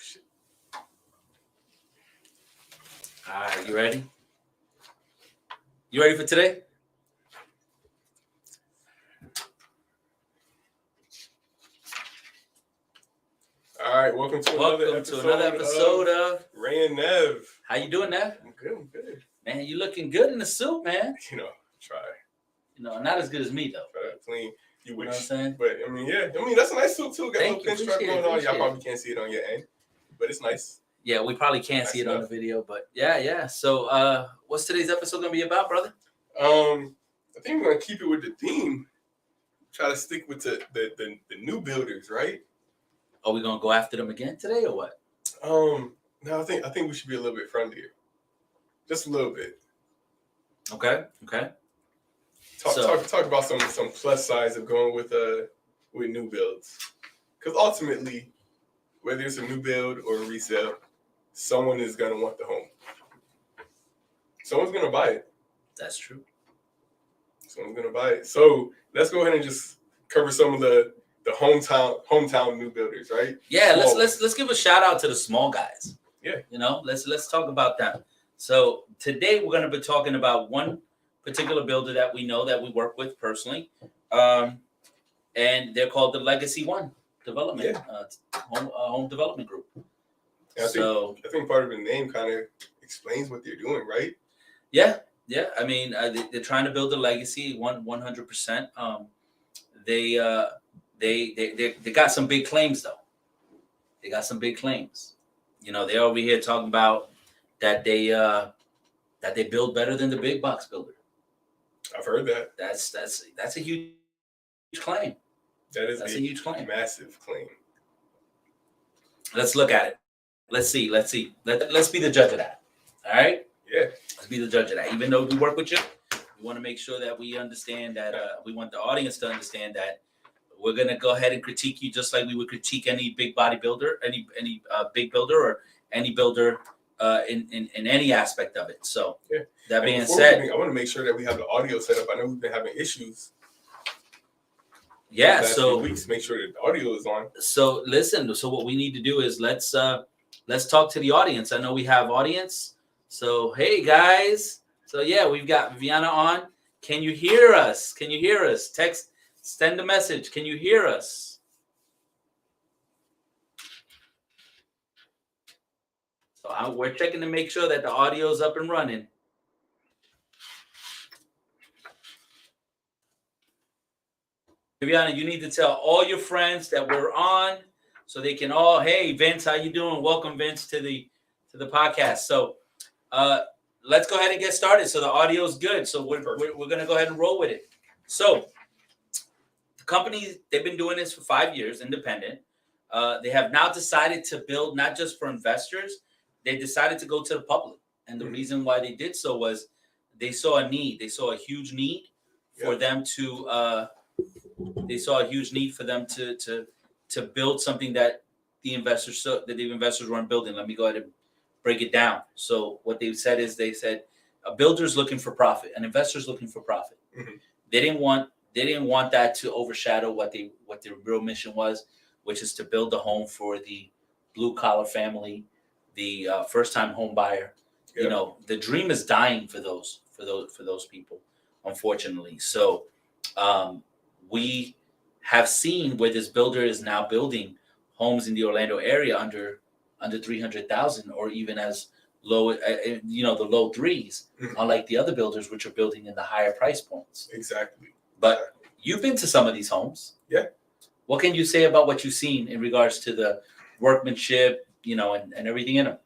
shit. All right, you ready? You ready for today? All right, welcome to another episode of Rey and Nev. How you doing, Nev? I'm good. Man, you looking good in the suit, man. Try. Not as good as me though. Try to clean. You wish. Know what I'm saying? But that's a nice suit too. Got a little pinstripe going on. Y'all probably can't see it on your end, but it's nice. Yeah, we probably can't see it on the video, but yeah. So, what's today's episode gonna be about, brother? I think we're gonna keep it with the theme. Try to stick with the new builders, right? Are we gonna go after them again today, or what? No, I think we should be a little bit friendlier, just a little bit. Okay. Talk about some plus sides of going with new builds, because ultimately, whether it's a new build or a resale, someone is gonna want the home. Someone's gonna buy it. That's true. Someone's gonna buy it. So let's go ahead and just cover some of the hometown new builders, right? Yeah, let's give a shout out to the small guys. Yeah. Let's talk about them. So today we're gonna be talking about one particular builder that we know that we work with personally, and they're called the Legacy One Development Home Development Group. Yeah, I think part of the name kind of explains what they're doing, right? Yeah. I mean, they're trying to build a legacy 100%. They got some big claims though. They got some big claims. They're over here talking about that they build better than the big box builder. I've heard that. That's a huge claim. That's a huge claim. Massive claim. Let's look at it. Let's see. Let's be the judge of that. All right? Yeah. Let's be the judge of that. Even though we work with you, we want to make sure that we understand that we want the audience to understand that we're going to go ahead and critique you just like we would critique any big bodybuilder, any big builder or any builder in any aspect of it. So that being said, I want to make sure that we have the audio set up. I know we've been having issues. Yeah, so weeks, make sure that the audio is on. So listen, so what we need to do is let's talk to the audience. I know we have audience. So hey guys. So yeah, we've got Viviana on. Can you hear us? Text, send a message. Can you hear us? So we're checking to make sure that the audio is up and running. Viviana, you need to tell all your friends that we're on so they can all, hey, Vince, how you doing? Welcome, Vince, to the podcast. So let's go ahead and get started. So the audio is good. So we're going to go ahead and roll with it. So the company, they've been doing this for 5 years, independent. They have now decided to build not just for investors. They decided to go to the public. And the reason why they did so was they saw a need. They saw a huge need for them to to build something that the investors weren't building. Let me go ahead and break it down. So what they've said is a builder's looking for profit, an investor's looking for profit. Mm-hmm. They didn't want that to overshadow what their real mission was, which is to build a home for the blue collar family, the first time home buyer. Yep. The dream is dying for those people, unfortunately. So we have seen where this builder is now building homes in the Orlando area under 300,000 or even as low, the low threes, unlike the other builders which are building in the higher price points. Exactly. But you've been to some of these homes. Yeah. What can you say about what you've seen in regards to the workmanship, and everything in them?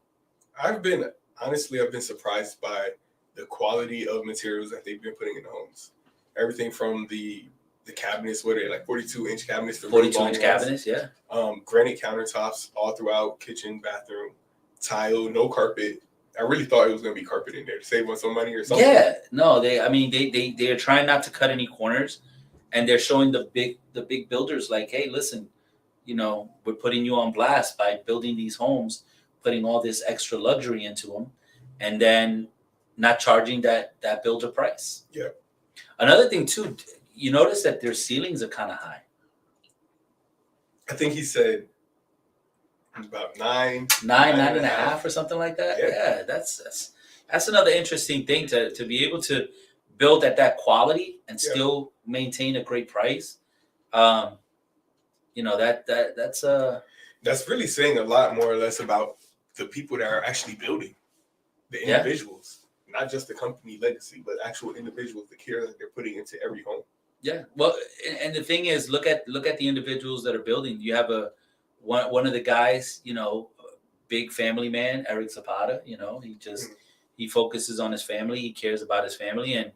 I've been surprised by the quality of materials that they've been putting in the homes. Everything from the cabinets, what are they, like 42-inch cabinets? 42-inch cabinets, yeah. Granite countertops all throughout, kitchen, bathroom, tile, no carpet. I really thought it was going to be carpet in there to save on some money or something. Yeah, no, they are trying not to cut any corners, and they're showing the big builders like, hey, listen, we're putting you on blast by building these homes, putting all this extra luxury into them, and then not charging that builder price. Yeah. Another thing too, you notice that their ceilings are kind of high. I think he said About nine nine and a half or something like that. Yeah. Yeah, that's another interesting thing to be able to build at that quality and Yeah. still maintain a great price. You know, That's really saying a lot more or less about the people that are actually building, the Yeah. individuals, not just the company legacy, but actual individuals, the care that they're putting into every home. Yeah. Well, and the thing is, look at the individuals that are building. You have one of the guys, you know, big family man, Eric Zapata. You know, he focuses on his family. He cares about his family, and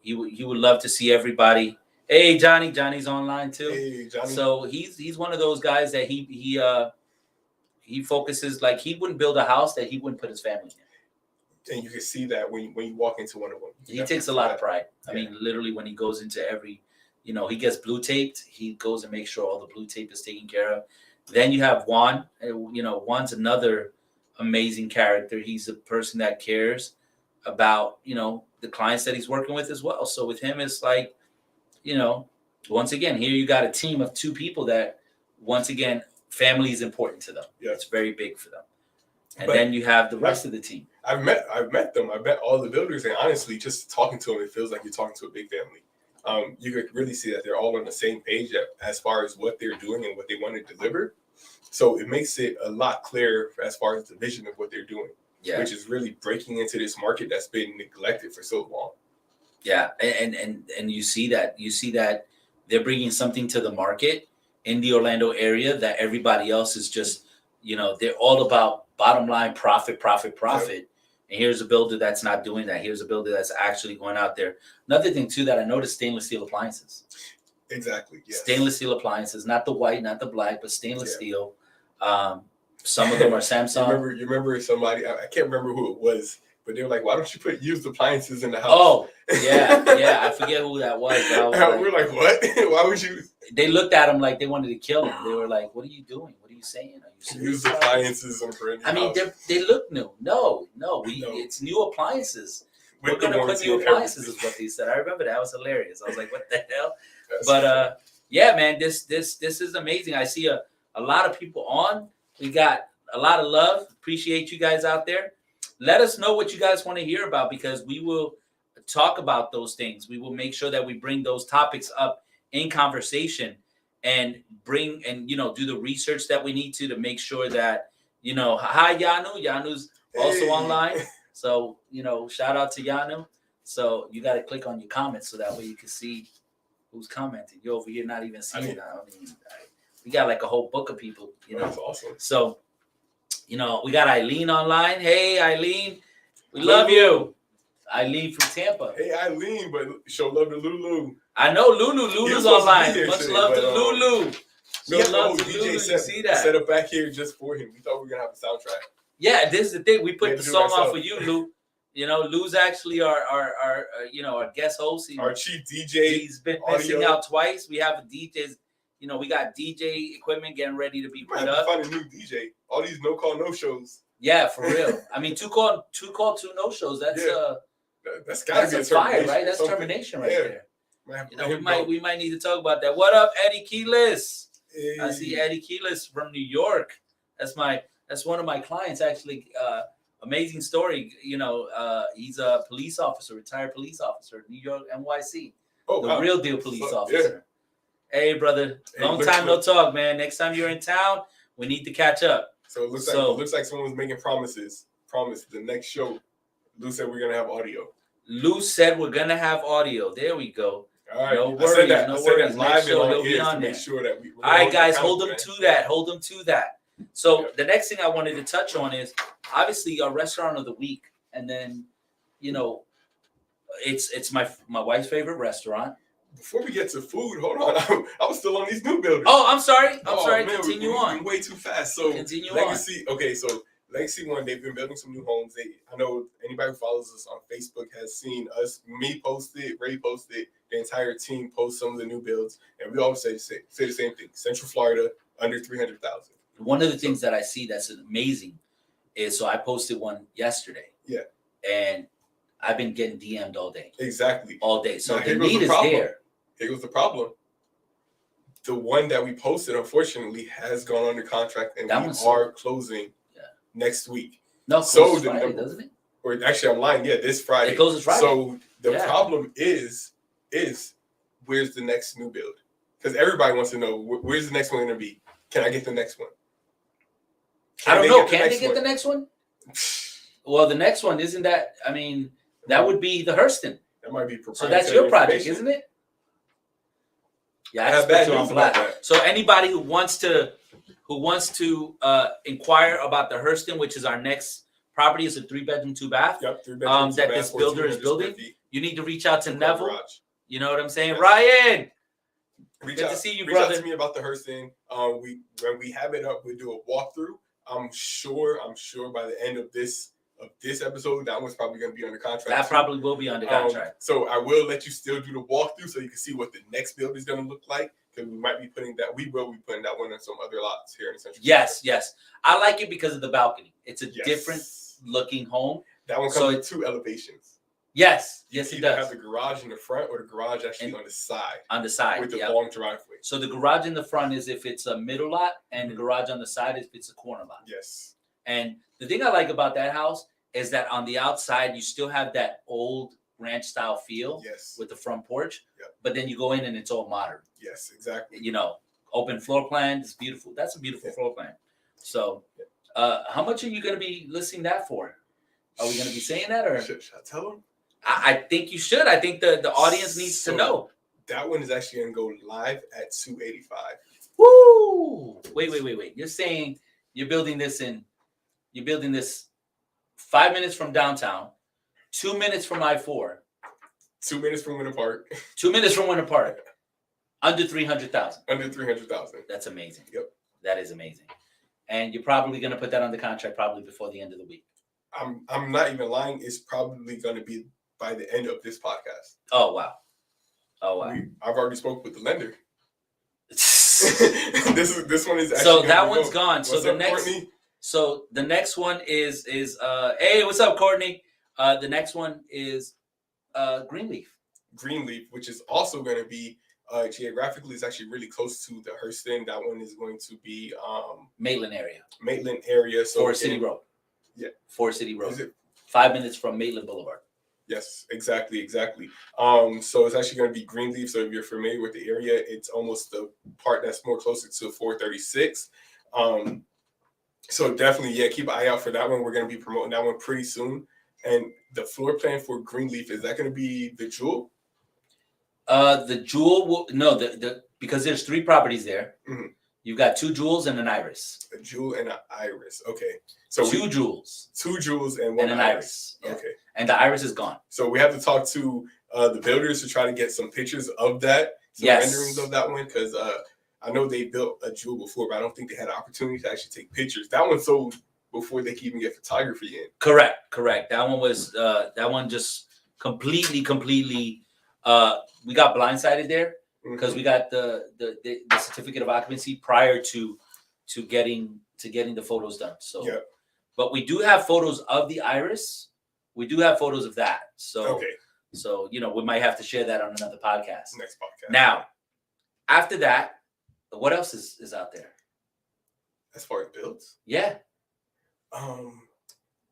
he would love to see everybody. Hey, Johnny's online too. Hey, Johnny. So he's one of those guys that he focuses, like, he wouldn't build a house that he wouldn't put his family in. And you can see that when you walk into one of them. He takes a lot of pride. Yeah. I mean, literally, when he goes into every, you know, he gets blue taped. He goes and makes sure all the blue tape is taken care of. Then you have Juan. You know, Juan's another amazing character. He's a person that cares about, you know, the clients that he's working with as well. So with him, it's like, you know, once again, here you got a team of two people that, once again, family is important to them. Yeah. It's very big for them. And then you have the rest of the team. I've met them. I've met all the builders, and honestly, just talking to them, it feels like you're talking to a big family. You could really see that they're all on the same page as far as what they're doing and what they want to deliver. So it makes it a lot clearer as far as the vision of what they're doing, which is really breaking into this market that's been neglected for so long. Yeah, and you see that they're bringing something to the market in the Orlando area that everybody else is just, you know, they're all about bottom line profit. Yep. And here's a builder that's not doing that. Here's a builder that's actually going out there. Another thing too that I noticed: stainless steel appliances. Exactly. Yes. Stainless steel appliances, not the white, not the black, but stainless steel. Some of them are Samsung. You remember somebody? I can't remember who it was, but they were like, "Why don't you put used appliances in the house?" Oh, yeah. I forget who that was. But we're like, "What? Why would you?" They looked at him like they wanted to kill him. They were like, "What are you doing? What are you saying? Are you serious?" Used appliances for any house. They look new. No. It's new appliances. We're gonna put new appliances, is what they said. I remember that. It was hilarious. I was like, "What the hell?" But yeah, man, this is amazing. I see a lot of people on. We got a lot of love. Appreciate you guys out there. Let us know what you guys want to hear about, because we will talk about those things. We will make sure that we bring those topics up in conversation and do the research that we need to make sure that, you know, hi Yanu. Yanu's also online. So, you know, shout out to Yanu. So you got to click on your comments so that way you can see who's commenting. You're over here not even seeing it. We got like a whole book of people, you know. That's awesome. So, you know, we got Eileen online. Hey, Eileen, we love you. Eileen from Tampa. Hey, Eileen, but show love to Lulu. I know Lulu's online. Much love to Lulu. Show love to Lulu. You see that? Set up back here just for him. We thought we were gonna have a soundtrack. Yeah, this is the thing. We put the song on for you, Lou. You know, Lou's actually our guest host. Our chief DJ. He's been missing out twice. We have a DJs. You know, we got DJ equipment getting ready to be put up. Find a new DJ. All these no call no shows. Yeah, for real. I mean, two call two no shows. That's gotta be a fire, right? That's termination right there. You know, we might need to talk about that. What up, Eddie Keelis? Hey. I see Eddie Keelis from New York. That's one of my clients, actually. Amazing story. You know, he's a police officer, retired police officer, New York NYC. Oh, real deal police officer. Yeah. Hey, brother. Long time no talk, man. Next time you're in town, we need to catch up. So it looks like someone was making promises. Promise the next show. Lou said we're gonna have audio. Lou said we're gonna have audio. There we go. All right. No worries. No worries. Next show he'll be on there. Sure that all right, guys, hold them to that. Hold them to that. So the next thing I wanted to touch on is obviously our restaurant of the week, and then, you know, it's my wife's favorite restaurant. Before we get to food, hold on. I was still on these new buildings. Oh, I'm sorry. Man, continue on. Way too fast. So continue Legacy, on. Okay, so Legacy One, they've been building some new homes. I know anybody who follows us on Facebook has seen me post it, Ray posted, the entire team post some of the new builds, and we always say the same thing. Central Florida, under 300,000. One of the things that I see that's amazing is, so I posted one yesterday. Yeah. And I've been getting DM'd all day. Exactly. All day. So the need is there. Here was the problem. the one that we posted, unfortunately, has gone under contract, and That we one's are closing Yeah. next week. No, it So closes the Friday, number- doesn't it? Or actually, I'm lying. Yeah, this Friday. It closes Friday. So the Yeah. problem is where's the next new build? Because everybody wants to know where's the next one going to be. Can I get the next one? I don't know. Can Can they get the next one? Well, the next one isn't that. I mean, that would be the Hurston. That might be So proprietary. that's your project, information. isn't it? Yeah, I I have just bad put you on news about blast. that. So anybody who wants to inquire about the Hurston, which is our next property, is a 3-bedroom, 2-bath. Yep, 3-bedroom, That 2-bath, this builder is 1,400 building. square feet, You need to reach out to 2-car Neville. garage. You know what I'm saying, Yes. Ryan? Reach Good out, to see you, reach out brother. to me about the Hurston. When we have it up, we do a walkthrough. I'm sure by the end of this episode, that one's probably going to be under contract. That too. probably will be under contract. So I will let you still do the walkthrough so you can see what the next build is going to look like. Because we might be putting that. We will be putting that one on some other lots here in Central. Yes. I like it because of the balcony. It's a Yes. different looking home. That one comes So with 2 elevations. Yes, You yes, it either does. have the garage in the front or the garage actually And on the side on the side. with the Yeah. long driveway. So the garage in the front is if it's a middle lot, and the garage on the side is if it's a corner lot. Yes. And the thing I like about that house is that on the outside you still have that old ranch style feel Yes. with the front porch, Yep. but then you go in and it's all modern. Yes, exactly. You know, open floor plan. It's beautiful. That's a beautiful floor plan. So, how much are you going to be listing that for? Are we going to be saying that, or Should I tell them? I think you should. I think the audience needs to know. That one is actually going to go live at 285. Woo! Wait. You're saying you're building this 5 minutes from downtown, 2 minutes from I-4, 2 minutes from Winter Park, 2 minutes from Winter Park, under 300,000. under 300,000. That's amazing. Yep. That is amazing. And you're probably going to put that on the contract probably before the end of the week. I'm not even lying. It's probably going to be by the end of this podcast. Oh wow. I've already spoke with the lender. this one is actually So that one's gone. So What's the up, next Courtney? So the next one is hey, what's up, Courtney? The next one is Greenleaf. Greenleaf, which is also going to be geographically, it's actually really close to the Hurston. That one is going to be Maitland area. So Forest City Road. Yeah. Forest City Road. Is it? 5 minutes from Maitland Boulevard. Yes, exactly. So it's actually going to be Greenleaf. So if you're familiar with the area, it's almost the part that's more closer to 436. So definitely, keep an eye out for that one. We're going to be promoting that one pretty soon. And the floor plan for Greenleaf, is that going to be the Jewel? The Jewel will the because there's 3 properties there. Mhm. You've got 2 Jewels and an Iris. A Jewel and an Iris. Okay. So 2 Jewels 2 Jewels and one and an Iris. Yeah. Okay. And the Iris is gone. So we have to talk to the builders to try to get some pictures of that, some renderings of that one, because I know they built a Jewel before, but I don't think they had an opportunity to actually take pictures. That one sold before they could even get photography in. Correct. That one was that one just completely we got blindsided there because we got the certificate of occupancy prior to getting the photos done. So Yeah. But we do have photos of the Iris. We do have photos of that. So Okay. So we might have to share that on another podcast. Next podcast. Now, after that, what else is out there? As far as builds, Yeah.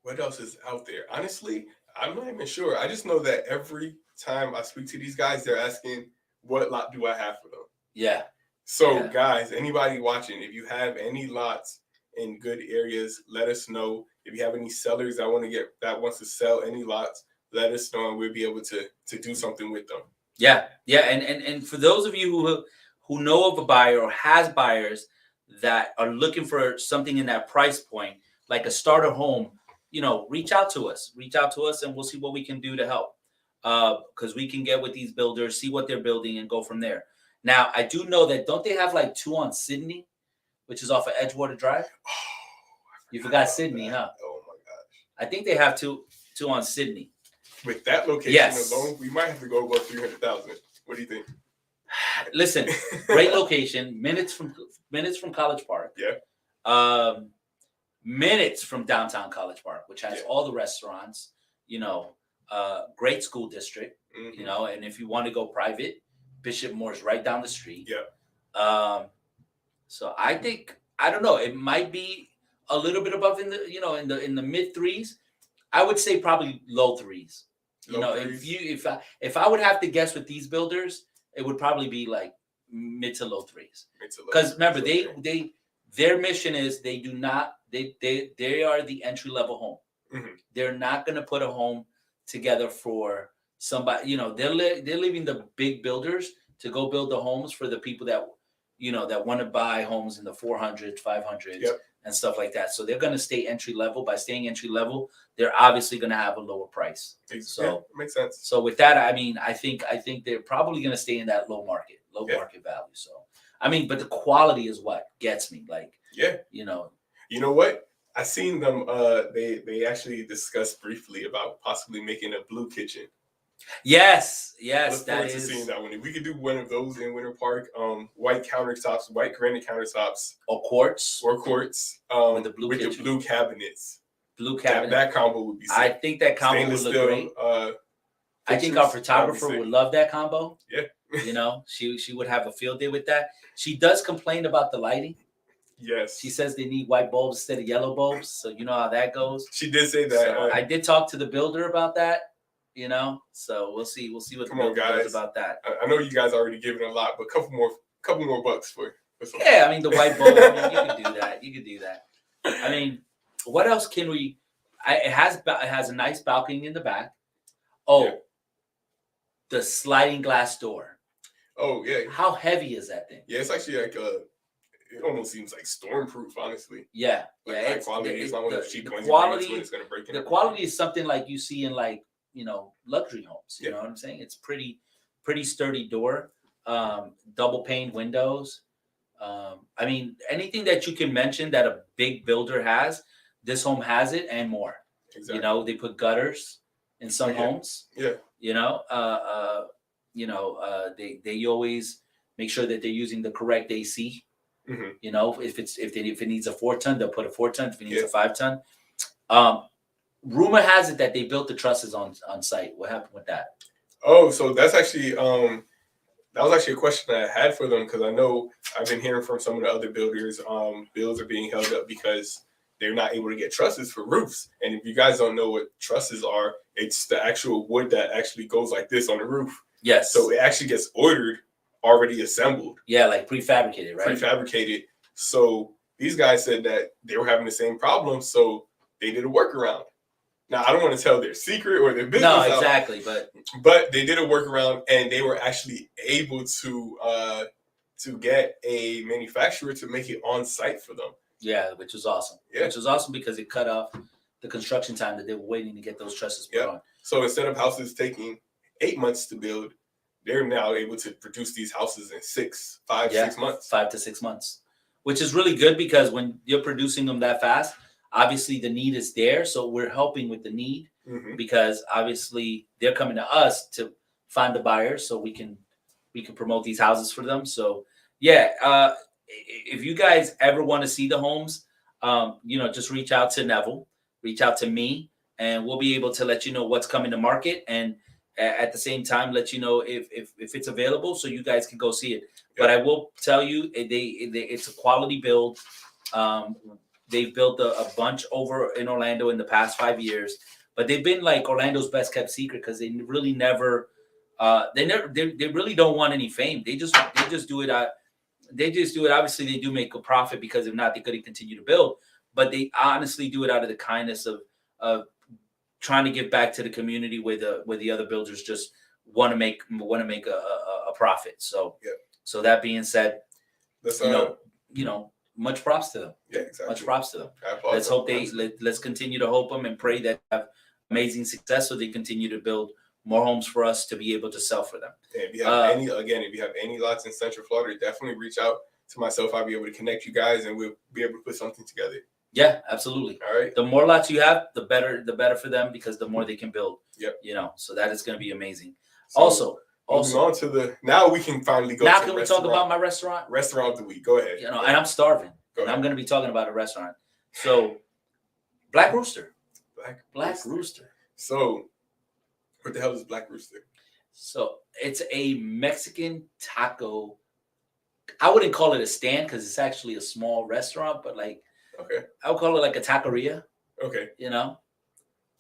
what else is out there? Honestly, I'm not even sure. I just know that every time I speak to these guys, they're asking, what lot do I have for them? Yeah. So, Yeah. guys, anybody watching, if you have any lots in good areas, let us know. If you have any sellers that wants to sell any lots, let us know, and we'll be able to do something with them. Yeah. And for those of you who know of a buyer or has buyers that are looking for something in that price point, like a starter home, reach out to us, and we'll see what we can do to help. Because we can get with these builders, see what they're building, and go from there. Now, I do know that don't they have like 2 on Sydney, which is off of Edgewater Drive? You forgot Sydney, huh? Oh my gosh! I think they have two on Sydney. With that location Yes. alone, we might have to go above 300,000. What do you think? Listen, great location, minutes from College Park. Yeah. Minutes from downtown College Park, which has all the restaurants. Great school district. Mhm. And if you want to go private, Bishop Moore's right down the street. Yeah. So I think I don't know. It might be a little bit above in the in the mid threes. I would say probably low threes. Low If I would have to guess with these builders, it would probably be like mid to low threes. Mid to low Because remember, threes, okay. their mission is they do not they are the entry level home. Mhm. They're not going to put a home together for somebody. They're leaving the big builders to go build the homes for the people that that want to buy homes in the 400s, 500s, Yep. and stuff like that. So they're going to stay entry level. By staying entry level, they're obviously going to have a lower price. So Yeah, makes sense. So with that, I mean, I think they're probably going to stay in that low market market value. So I mean, but the quality is what gets me. Like, yeah, you know what? I seen them. They actually discussed briefly about possibly making a blue kitchen. Yes, Look forward to seeing that one. If we could do one of those in Winter Park, white countertops, white granite countertops, or quartz, with the blue cabinets. Blue cabinet. That combo would be sick. I think that combo would look great. I think our photographer would love that combo. Yeah. She would have a field day with that. She does complain about the lighting. Yes. She says they need white bulbs instead of yellow bulbs. So you know how that goes. She did say that. So I did talk to the builder about that. So we'll see what the builder does about that. I know you guys already given a lot, but couple more bucks for something. Yeah, I mean the white bulb. I mean, you could do that. I mean, what else can we? It has a nice balcony in the back. Oh, yeah. The sliding glass door. Oh yeah. How heavy is that thing? Yeah, it's actually like it almost seems like stormproof, honestly. Yeah, like high quality. It's not one of those cheap ones. It's gonna break in. The quality is something like you see in like luxury homes. You know what I'm saying? It's pretty sturdy door. Double pane windows. I mean, anything that you can mention that a big builder has, this home has it and more. Exactly. They put gutters in some homes. Yeah. They always make sure that they're using the correct AC. Mm-hmm. If it needs a 4-ton, they'll put a 4-ton. If it needs a 5-ton, rumor has it that they built the trusses on site. What happened with that? Oh, so that's actually that was actually a question that I had for them, because I know I've been hearing from some of the other builders, bills are being held up because they're not able to get trusses for roofs. And if you guys don't know what trusses are, it's the actual wood that actually goes like this on the roof. Yes. So it actually gets ordered, already assembled. Yeah, like prefabricated, right? Prefabricated. So these guys said that they were having the same problem, so they did a workaround. Now, I don't want to tell their secret or their business. No, exactly, but they did a workaround, and they were actually able to get a manufacturer to make it on site for them. Yeah, which was awesome. Yeah. Which was awesome because it cut off the construction time that they were waiting to get those trusses put on. So instead of houses taking 8 months to build, they're now able to produce these houses in 6 months. 5 to 6 months, which is really good because when you're producing them that fast, obviously the need is there. So we're helping with the need because obviously they're coming to us to find the buyers so we can promote these houses for them. So yeah, if you guys ever want to see the homes, just reach out to Neville, reach out to me, and we'll be able to let you know what's coming to market, and at the same time let you know if it's available so you guys can go see it. But I will tell you, it's a quality build. They've built a bunch over in Orlando in the past 5 years, but they've been like Orlando's best kept secret because they really never, they really don't want any fame. They just do it. They just do it. Obviously, they do make a profit because if not, they couldn't continue to build. But they honestly do it out of the kindness of trying to give back to the community where the other builders just want to make a profit. So so that being said, much props to them. Yeah, exactly. Much props to them. Let's hope let's continue to hope them and pray that they have amazing success so they continue to build more homes for us to be able to sell for them. Yeah, if you have any lots in Central Florida, definitely reach out to myself. I'll be able to connect you guys and we'll be able to put something together. Yeah, absolutely. All right. The more lots you have, the better for them because the more they can build. Yep. So that is going to be amazing. So, also on to now we can finally go. Now can we talk about my restaurant? Restaurant of the week. Go ahead. And I'm starving. And I'm going to be talking about a restaurant. So, Black Rooster. Black Rooster. So, what the hell is Black Rooster? So, it's a Mexican taco I wouldn't call it a stand because it's actually a small restaurant, but like Okay. I would call it like a taqueria. Okay. You know.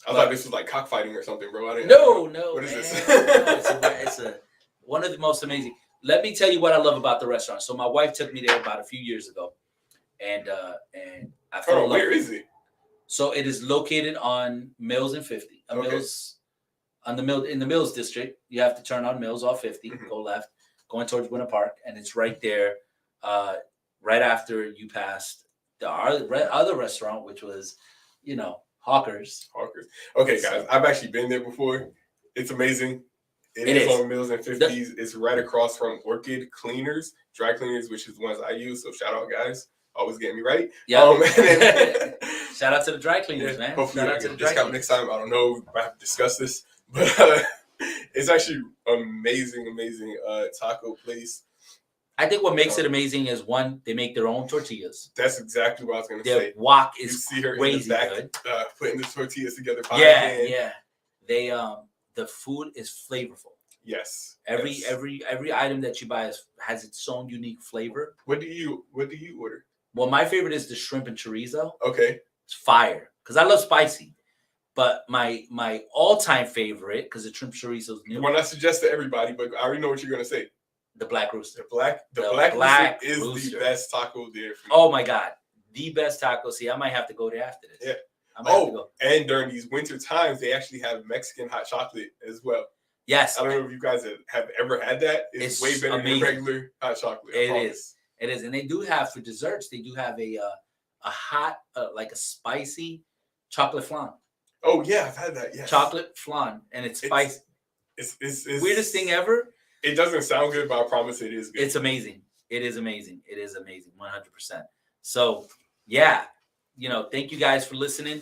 I thought this was like cockfighting or something, bro. I didn't. No, What is man. this? No, it's a one of the most amazing. Let me tell you what I love about the restaurant. So my wife took me there about a few years ago, and I fell in love. Where is it? So it is located on Mills and 50. Mills on the Mill in the Mills district. You have to turn on Mills off 50, go left, going towards Winter Park, and it's right there, right after you passed the other restaurant, which was, Hawkers. Okay, guys, I've actually been there before. It's amazing. It is on Mills and 50s. It's right across from Orchid Cleaners, dry cleaners, which is the ones I use. So shout out, guys. Always getting me right. Yeah. Shout out to the dry cleaners, man. Hopefully, shout out to the discount next time. I don't know. I have to discuss this, but it's actually amazing taco place. I think what makes it amazing is one, they make their own tortillas. That's exactly what I was going to say. Their wok is you see her crazy in the back, good. Putting the tortillas together. Yeah. They the food is flavorful. Yes. Every item that you buy has its own unique flavor. What do you order? Well, my favorite is the shrimp and chorizo. Okay. It's fire because I love spicy. But my all-time favorite, because the shrimp chorizo is new. The one I suggest to everybody, but I already know what you're gonna say. The Black Rooster. The black Rooster is the best taco there for me. Oh my God. The best taco. See, I might have to go there after this. Yeah. And during these winter times, they actually have Mexican hot chocolate as well. Yes. I don't know if you guys have ever had that. It's way better than regular hot chocolate. It is. And they do have, for desserts, they do have a hot, like a spicy chocolate flan. Oh, yeah, I've had that, yes. Chocolate flan, and it's spicy. It's weirdest thing ever. It doesn't sound good, but I promise it is good. It's amazing. It is amazing. 100%. So, yeah, thank you guys for listening.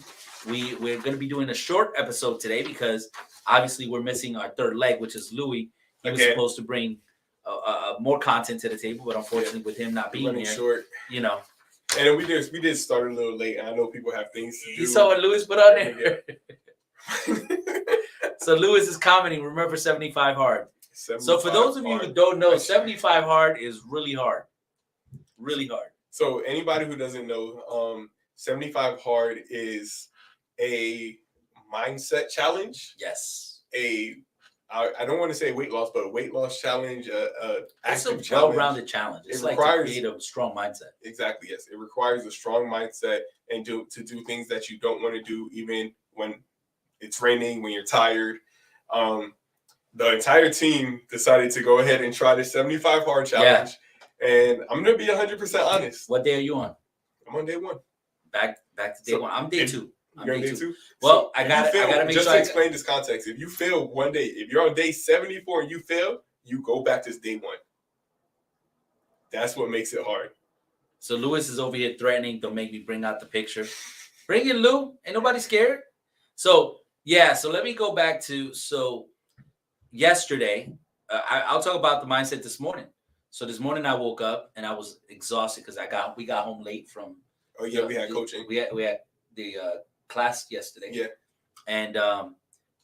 We're going to be doing a short episode today because obviously we're missing our third leg, which is Louis. He was supposed to bring more content to the table, but unfortunately with him not being here, short. And we did start a little late, and I know people have things to do. You saw what Louis put on there? So Louis is commenting, remember 75 hard. So for those of you who don't know, 75 hard is really hard. Really hard. So anybody who doesn't know, 75 hard is a mindset challenge. Yes. I don't want to say weight loss, but a weight loss challenge, it's a well-rounded challenge. It's like to create a strong mindset. Exactly, yes. It requires a strong mindset and to do things that you don't want to do, even when it's raining, when you're tired. The entire team decided to go ahead and try the 75 hard challenge. Yeah. And I'm going to be 100% honest. What day are you on? I'm on day one. Back to day one. I'm day two. You're on day two? Well, I got to make just sure. To explain this context, if you fail one day, if you're on day 74 and you fail, you go back to day one. That's what makes it hard. So Louis is over here threatening to make me bring out the picture. Bring it, Lou. Ain't nobody scared. So, yeah. So let me go back to, yesterday, I'll talk about the mindset this morning. So this morning I woke up and I was exhausted because we got home late from. Oh yeah, we had coaching. We had the class yesterday. Yeah. And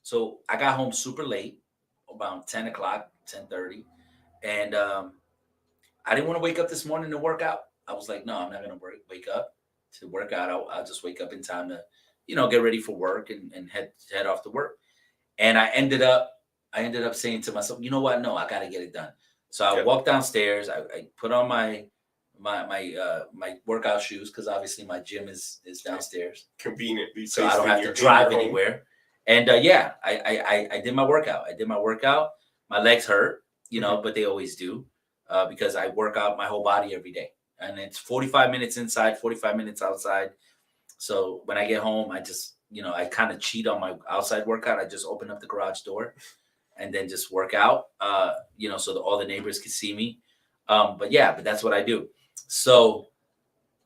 so I got home super late, about 10 o'clock, 10:30, and I didn't want to wake up this morning to work out. I was like, no, I'm not gonna wake up to work out. I'll just wake up in time to, get ready for work and head off to work. And I ended up saying to myself, you know what? No, I got to get it done. So I walked downstairs. I put on my workout shoes because obviously my gym is downstairs. Conveniently, so I don't have to drive anywhere. And I did my workout. My legs hurt, but they always do because I work out my whole body every day. And it's 45 minutes inside, 45 minutes outside. So when I get home, I just, I kind of cheat on my outside workout. I just open up the garage door and then just work out, so that all the neighbors can see me. But that's what I do. So,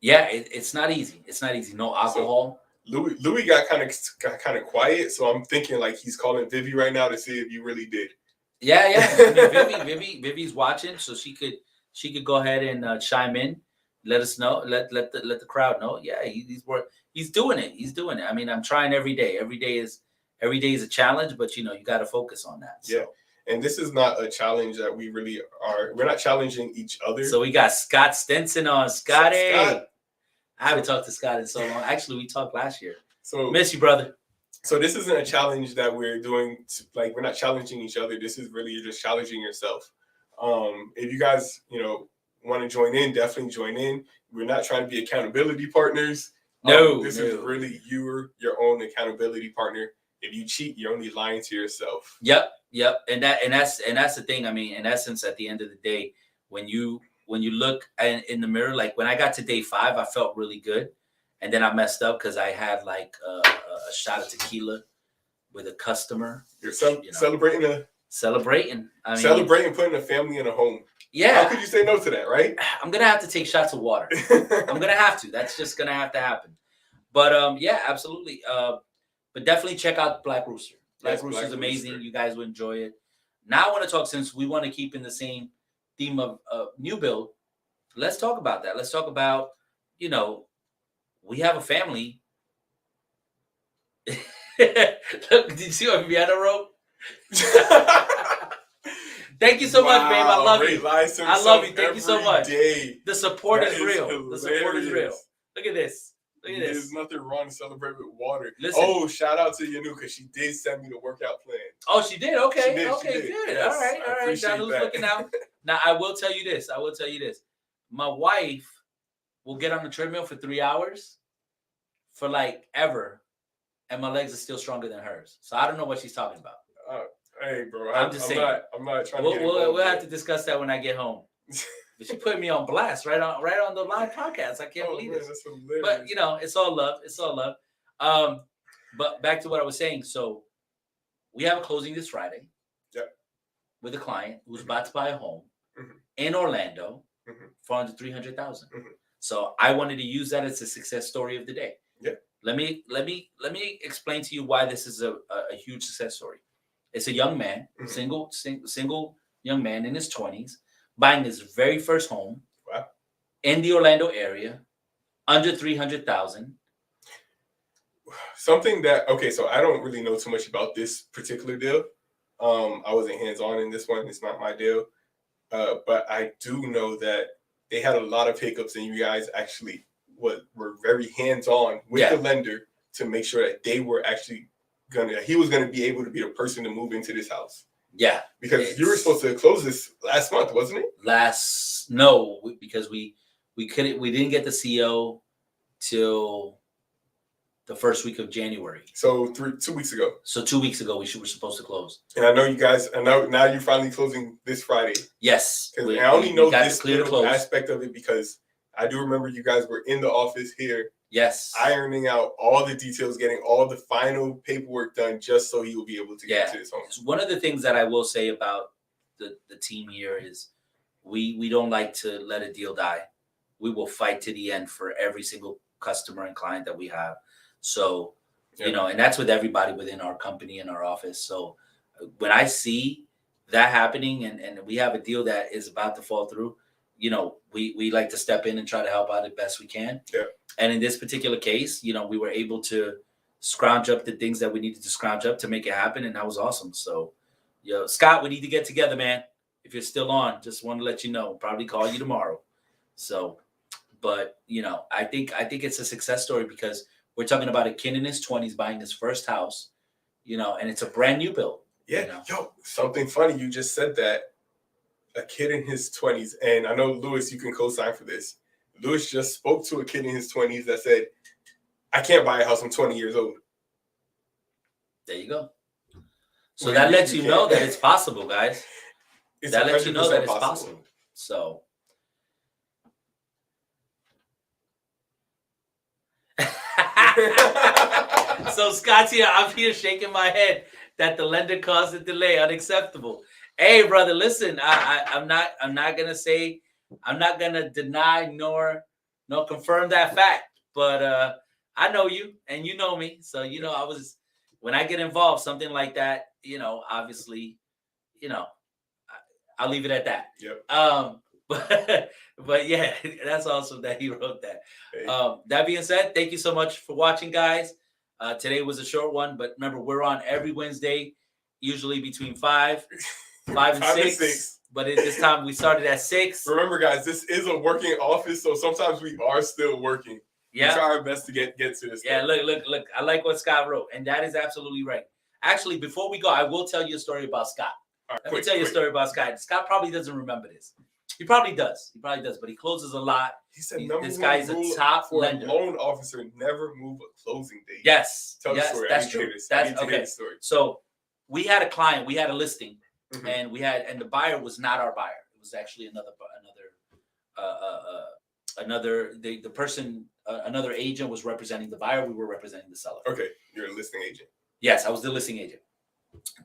it's not easy. It's not easy. No alcohol. So Louis got kind of quiet. So I'm thinking like he's calling Vivi right now to see if you really did. Yeah. I mean, Vivi's watching, so she could go ahead and chime in. Let us know. Let the crowd know. Yeah, he's doing it. I mean, I'm trying every day. Every day is a challenge, but you got to focus on that. So. Yeah, And this is not a challenge that we really are. We're not challenging each other. So we got Scott Stenson on. Scotty. Scott. I haven't talked to Scott in so long. Actually, we talked last year. So miss you, brother. So this isn't a challenge that we're doing. Like, we're not challenging each other. This is really just challenging yourself. If you guys, want to join in, definitely join in. We're not trying to be accountability partners. This is really your own accountability partner. If you cheat, you're only lying to yourself. Yep. And that's the thing. I mean, in essence, at the end of the day, when you look in the mirror, like when I got to day 5, I felt really good, and then I messed up because I had like a shot of tequila with a customer. You're celebrating. I mean, celebrating putting a family in a home. Yeah. How could you say no to that, right? I'm gonna have to take shots of water. I'm gonna have to. That's just gonna have to happen. But yeah, absolutely. But definitely check out Black Rooster. Black Rooster is amazing. You guys will enjoy it. Now I want to talk, since we want to keep in the same theme of new build. Let's talk about that. Let's talk about, we have a family. Look, did you see what Vienna wrote? Thank you so much, babe. I love you. I love you. Thank you so much. The support is real. Hilarious. The support is real. Look at this. There's nothing wrong to celebrate with water. Listen. Oh, shout out to Yanu, because she did send me the workout plan. Oh, she did? Okay. She did. Good. Yes, All right. John, who's looking out? Now, I will tell you this. My wife will get on the treadmill for 3 hours for like ever, and my legs are still stronger than hers. So I don't know what she's talking about. Hey, bro. I'm just saying. I'm not trying to get We'll have to discuss that when I get home. But she put me on blast right on the live podcast. I can't believe it. But it's all love. It's all love. But back to what I was saying. So we have a closing this Friday. Yeah. With a client who's about to buy a home in Orlando for under $300,000. So I wanted to use that as a success story of the day. Yeah. Let me explain to you why this is a huge success story. It's a young man, single young man in his 20s, buying his very first home in the Orlando area, under $300,000. Something that, so I don't really know too much about this particular deal. I wasn't hands-on in this one. It's not my deal. But I do know that they had a lot of hiccups, and you guys actually were very hands-on with the lender to make sure that they were actually he was gonna be able to be the person to move into this house. Yeah, because you were supposed to close this last month, wasn't it? Because we didn't get the CO till the first week of January. So 2 weeks ago. So 2 weeks ago, we were supposed to close. And I know you guys. I know now you're finally closing this Friday. Yes, because I only know this little aspect of it because I do remember you guys were in the office here. Yes. Ironing out all the details, getting all the final paperwork done just so he will be able to get to his home. One of the things that I will say about the team here is we don't like to let a deal die. We will fight to the end for every single customer and client that we have. So, and that's with everybody within our company and our office. So when I see that happening and we have a deal that is about to fall through, we like to step in and try to help out as best we can. Yeah. And in this particular case, we were able to scrounge up the things that we needed to scrounge up to make it happen. And that was awesome. So, Scott, we need to get together, man. If you're still on, just want to let you know, probably call you tomorrow. So, but, I think it's a success story because we're talking about a kid in his 20s buying his first house, and it's a brand new build. Yeah. Something funny. You just said that. A kid in his 20s, and I know, Lewis, you can co-sign for this. Lewis just spoke to a kid in his 20s that said, I can't buy a house, I'm 20 years old. There you go. So that lets you know that it's possible, guys. That lets you know that it's possible. So. So Scott's here. I'm here shaking my head that the lender caused a delay. Unacceptable. Hey, brother, listen. I'm not gonna deny nor confirm that fact. But I know you and you know me, so when I get involved, something like that, obviously, I'll leave it at that. Yep. But yeah, that's awesome that he wrote that. Hey. That being said, thank you so much for watching, guys. Today was a short one, but remember, we're on every Wednesday, usually between 5 5 and 6. But at this time, we started at 6. Remember, guys, this is a working office, so sometimes we are still working. Yeah. We try our best to get to this. Yeah, look. I like what Scott wrote, and that is absolutely right. Actually, before we go, I will tell you a story about Scott. Let me tell you a story about Scott. Scott probably doesn't remember this. He probably does, but he closes a lot. He said, this guy is a top for lender. a loan officer, never move a closing date. Yes. Tell the story. That's true. That's okay. So we had a client, we had a listing, and the buyer was not our buyer. It was actually another agent was representing the buyer. We were representing the seller. Okay, you're a listing agent. Yes, I was the listing agent.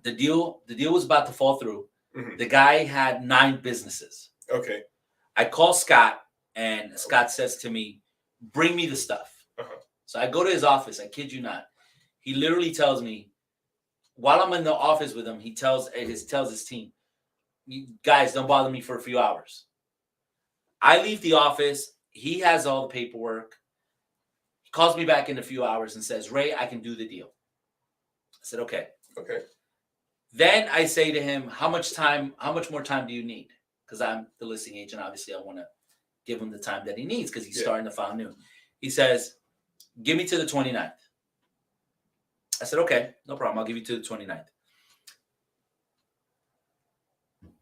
The deal was about to fall through. The guy had 9 businesses. Okay. I call Scott, and Scott says to me, "Bring me the stuff." So I go to his office. I kid you not. He literally tells me, while I'm in the office with him, he tells his team, "You guys, don't bother me for a few hours." I leave the office. He has all the paperwork. He calls me back in a few hours and says, "Ray, I can do the deal." I said, "Okay." Okay. Then I say to him, how much more time do you need? Because I'm the listing agent. Obviously, I want to give him the time that he needs because he's starting to file new. He says, "Give me to the 29th. I said, "Okay, no problem. I'll give you to the 29th.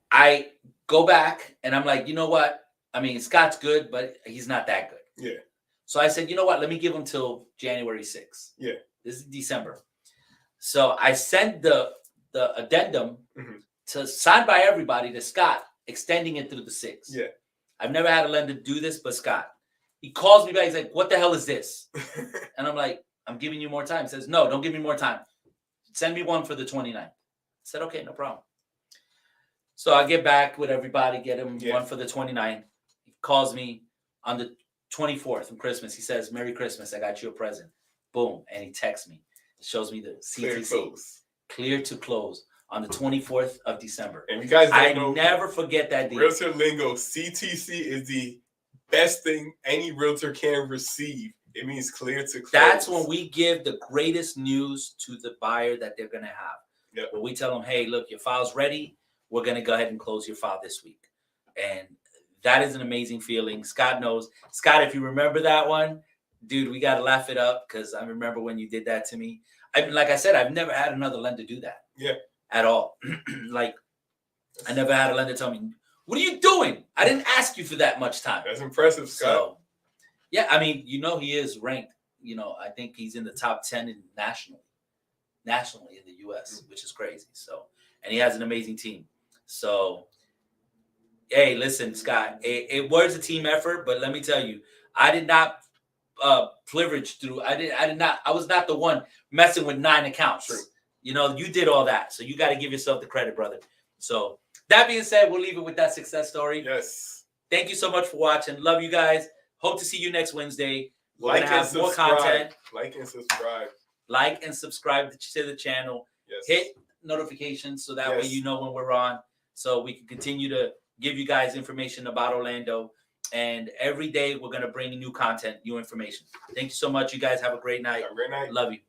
I go back and I'm like, you know what? I mean, Scott's good, but he's not that good. Yeah. So I said, you know what? Let me give him till January 6th. Yeah. This is December. So I sent the addendum to signed by everybody to Scott, extending it through the 6th. Yeah. I've never had a lender do this, but Scott. He calls me back. He's like, "What the hell is this?" And I'm like, "I'm giving you more time." He says, "No, don't give me more time. Send me one for the 29th. I said, "Okay, no problem." So I get back with everybody, get him one for the 29th. He calls me on the 24th on Christmas. He says, "Merry Christmas. I got you a present." Boom. And he texts me. It shows me the CTC. Clear to close on the 24th of December. And you guys don't know, never forget that deal. Realtor lingo, CTC is the best thing any realtor can receive. It means clear to close. That's when we give the greatest news to the buyer that they're going to have. Yep. When we tell them, "Hey, look, your file's ready. We're going to go ahead and close your file this week." And that is an amazing feeling. Scott knows. Scott, if you remember that one, dude, we got to laugh it up because I remember when you did that to me. Like I said, I've never had another lender do that. Yeah. At all. Like, I never had a lender tell me, "What are you doing? I didn't ask you for that much time." That's impressive, Scott. So, yeah, I mean, he is ranked. I think he's in the top 10 nationally in the U.S., which is crazy. So, and he has an amazing team. So, hey, listen, Scott, it was a team effort, but let me tell you, I did not privilege through. I was not the one messing with 9 accounts. True. You did all that. So you got to give yourself the credit, brother. So that being said, we'll leave it with that success story. Yes. Thank you so much for watching. Love you guys. Hope to see you next Wednesday. We're Like going to have more content. Like and subscribe. Like and subscribe to the channel. Yes. Hit notifications so that way you know when we're on. So we can continue to give you guys information about Orlando. And every day we're going to bring new content, new information. Thank you so much. You guys have a great night. Have a great night. Love you.